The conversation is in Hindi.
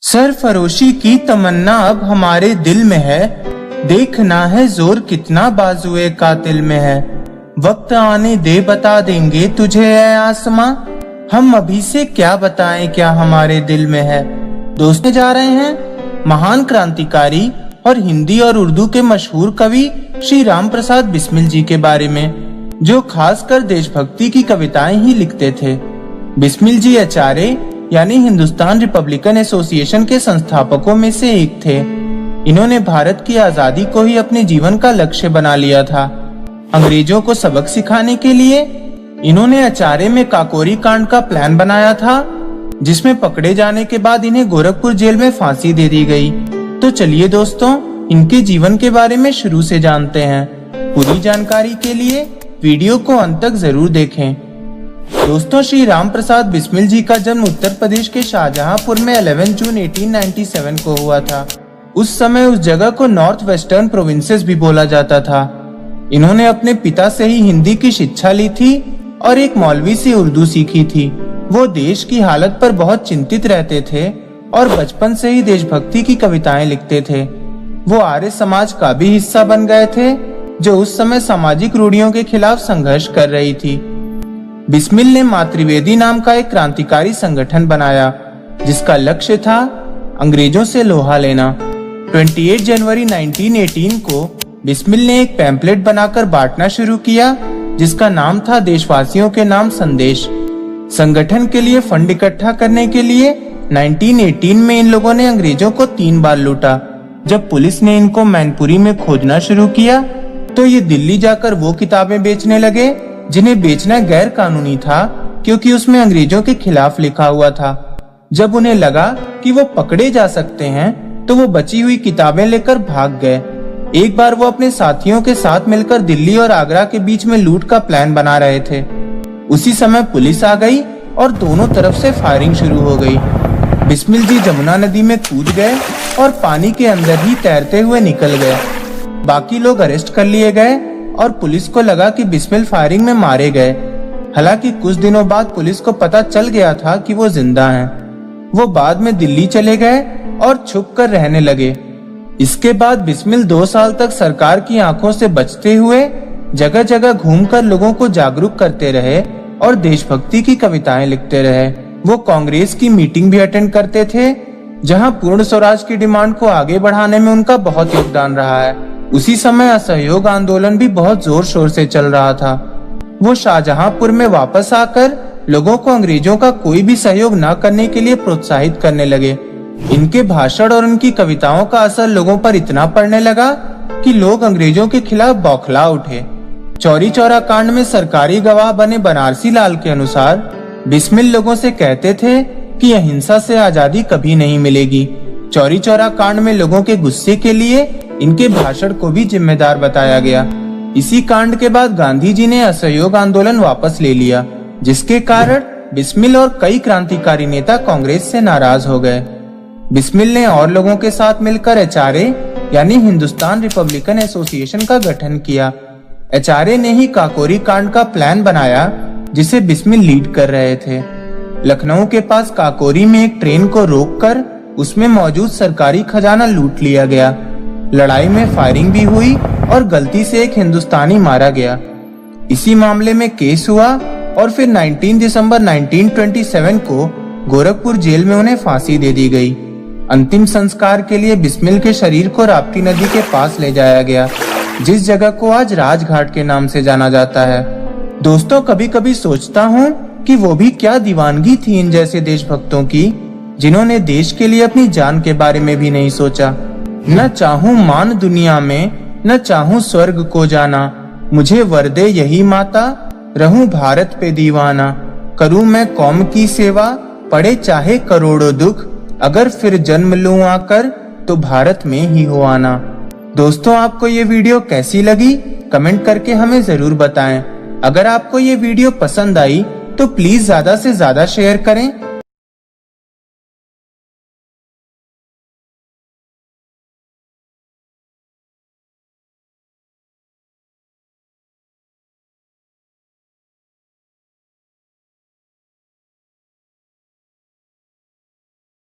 सरफरोशी की तमन्ना अब हमारे दिल में है, देखना है जोर कितना बाजुए कातिल में है। वक्त आने दे बता देंगे तुझे ऐ आसमां, हम अभी से क्या बताएं क्या हमारे दिल में है। दोस्तों जा रहे हैं महान क्रांतिकारी और हिंदी और उर्दू के मशहूर कवि श्री राम प्रसाद बिस्मिल जी के बारे में, जो खासकर देशभक्ति की कविताएं ही लिखते थे। बिस्मिल जी आचार्य यानी हिंदुस्तान रिपब्लिकन एसोसिएशन के संस्थापकों में से एक थे। इन्होंने भारत की आजादी को ही अपने जीवन का लक्ष्य बना लिया था। अंग्रेजों को सबक सिखाने के लिए इन्होंने आचार्य में काकोरी कांड का प्लान बनाया था, जिसमें पकड़े जाने के बाद इन्हें गोरखपुर जेल में फांसी दे दी गई। तो चलिए दोस्तों, इनके जीवन के बारे में शुरू से जानते हैं। पूरी जानकारी के लिए वीडियो को अंत तक जरूर देखें। दोस्तों, श्री राम प्रसाद बिस्मिल जी का जन्म उत्तर प्रदेश के शाहजहांपुर में 11 जून 1897 को हुआ था। उस समय उस जगह को नॉर्थ वेस्टर्न प्रोविंसेस भी बोला जाता था। इन्होंने अपने पिता से ही हिंदी की शिक्षा ली थी और एक मौलवी से उर्दू सीखी थी। वो देश की हालत पर बहुत चिंतित रहते थे और बचपन से ही देशभक्ति की कविताएं लिखते थे। वो आर्य समाज का भी हिस्सा बन गए थे, जो उस समय सामाजिक रूढ़ियों के खिलाफ संघर्ष कर रही थी। बिस्मिल ने मातृवेदी नाम का एक क्रांतिकारी संगठन बनाया, जिसका लक्ष्य था अंग्रेजों से लोहा लेना। 28 जनवरी 1918 को बिस्मिल ने एक पैम्पलेट बनाकर बांटना शुरू किया, जिसका नाम था देशवासियों के नाम संदेश। संगठन के लिए फंड इकट्ठा करने के लिए 1918 में इन लोगों ने अंग्रेजों को 3 बार लूटा। जब पुलिस ने इनको मैनपुरी में खोजना शुरू किया, तो ये दिल्ली जाकर वो किताबें बेचने लगे जिन्हें बेचना गैर कानूनी था, क्योंकि उसमें अंग्रेजों के खिलाफ लिखा हुआ था। जब उन्हें लगा कि वो पकड़े जा सकते हैं, तो वो बची हुई किताबें लेकर भाग गए। एक बार वो अपने साथियों के साथ मिलकर दिल्ली और आगरा के बीच में लूट का प्लान बना रहे थे। उसी समय पुलिस आ गई और दोनों तरफ से फायरिंग शुरू हो गई। बिस्मिल जी जमुना नदी में कूद गए और पानी के अंदर ही तैरते हुए निकल गए। बाकी लोग अरेस्ट कर लिए गए और पुलिस को लगा कि बिस्मिल फायरिंग में मारे गए। हालांकि कुछ दिनों बाद पुलिस को पता चल गया था कि वो जिंदा हैं। वो बाद में दिल्ली चले गए और छुप कर रहने लगे। इसके बाद बिस्मिल 2 साल तक सरकार की आंखों से बचते हुए जगह जगह घूमकर लोगों को जागरूक करते रहे और देशभक्ति की कविताएं लिखते रहे। वो कांग्रेस की मीटिंग भी अटेंड करते थे, जहां पूर्ण स्वराज की डिमांड को आगे बढ़ाने में उनका बहुत योगदान रहा है। उसी समय असहयोग आंदोलन भी बहुत जोर शोर से चल रहा था। वो शाहजहांपुर में वापस आकर लोगों को अंग्रेजों का कोई भी सहयोग न करने के लिए प्रोत्साहित करने लगे। इनके भाषण और उनकी कविताओं का असर लोगों पर इतना पड़ने लगा कि लोग अंग्रेजों के खिलाफ बौखला उठे। चौरी चौरा कांड में सरकारी गवाह बने बनारसी लाल के अनुसार बिस्मिल लोगों से कहते थे कि अहिंसा से आजादी कभी नहीं मिलेगी। चौरी चौरा कांड में लोगों के गुस्से के लिए इनके भाषण को भी जिम्मेदार बताया गया। इसी कांड के बाद गांधी जी ने असहयोग आंदोलन वापस ले लिया, जिसके कारण बिस्मिल और कई क्रांतिकारी नेता कांग्रेस से नाराज हो गए। बिस्मिल ने और लोगों के साथ मिलकर एचआरए यानी हिंदुस्तान रिपब्लिकन एसोसिएशन का गठन किया। एचआरए ने ही काकोरी कांड का प्लान बनाया, जिसे बिस्मिल लीड कर रहे थे। लखनऊ के पास काकोरी में एक ट्रेन को रोककर उसमें मौजूद सरकारी खजाना लूट लिया गया। लड़ाई में फायरिंग भी हुई और गलती से एक हिंदुस्तानी मारा गया। इसी मामले में केस हुआ और फिर 19 दिसंबर 1927 को गोरखपुर जेल में उन्हें फांसी दे दी गई। अंतिम संस्कार के लिए बिस्मिल के शरीर को राप्ती नदी के पास ले जाया गया, जिस जगह को आज राजघाट के नाम से जाना जाता है। दोस्तों, कभी कभी सोचता हूँ कि वो भी क्या दीवानगी थी इन जैसे देशभक्तों की, जिन्होंने देश के लिए अपनी जान के बारे में भी नहीं सोचा। न चाहूं मान दुनिया में, न चाहूं स्वर्ग को जाना, मुझे वर दे यही माता, रहूं भारत पे दीवाना। करूं मैं कौम की सेवा, पड़े चाहे करोड़ों दुख, अगर फिर जन्म लूं आकर, तो भारत में ही हो आना। दोस्तों, आपको ये वीडियो कैसी लगी कमेंट करके हमें जरूर बताएं। अगर आपको ये वीडियो पसंद आई तो प्लीज ज्यादा से ज्यादा शेयर करें